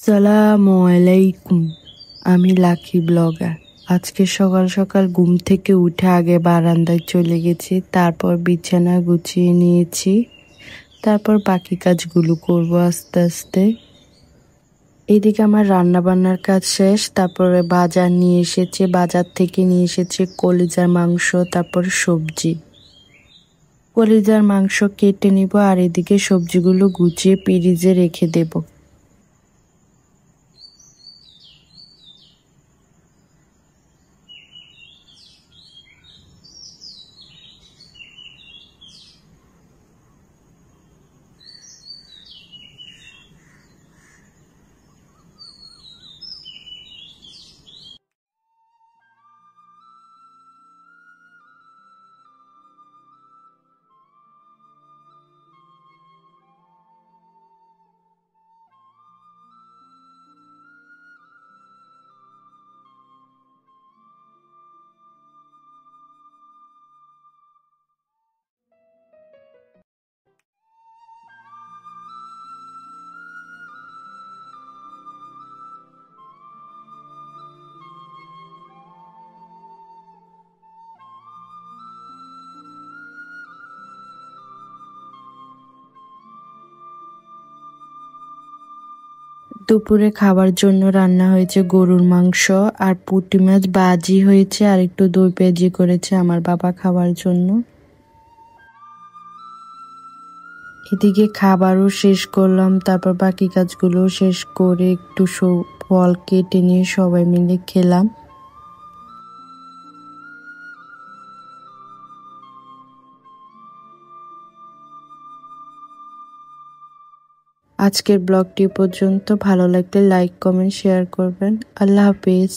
আসসালামু আলাইকুম। আমি লাকি ব্লগার। আজকে সকাল সকাল ঘুম থেকে উঠে আগে বারান্দায় চলে গেছি, তারপর বিছানা গুছিয়ে নিয়েছি, তারপর বাকি কাজগুলো করব আস্তে আস্তে। এদিকে আমার রান্না বান্নার কাজ শেষ। তারপরে বাজার নিয়ে এসেছে, বাজার থেকে নিয়ে এসেছে কলিজার মাংস, তারপর সবজি। কলিজার মাংস কেটে নিব আর এদিকে সবজিগুলো গুছিয়ে ফ্রিজে রেখে দেব। দুপুরে খাবার জন্য রান্না হয়েছে গরুর মাংস আর পুঁটি মাছ ভাজি হয়েছে, আর একটু দই পেঁয়াজি করেছে আমার বাবা খাওয়ার জন্য। এদিকে খাবারও শেষ করলাম, তারপর বাকি কাজগুলো শেষ করে একটু ফল কেটে নিয়ে সবাই মিলে খেলাম। আজকের ব্লগটি পর্যন্ত। ভালো লাগলে লাইক কমেন্ট শেয়ার করবেন। আল্লাহ হাফেজ।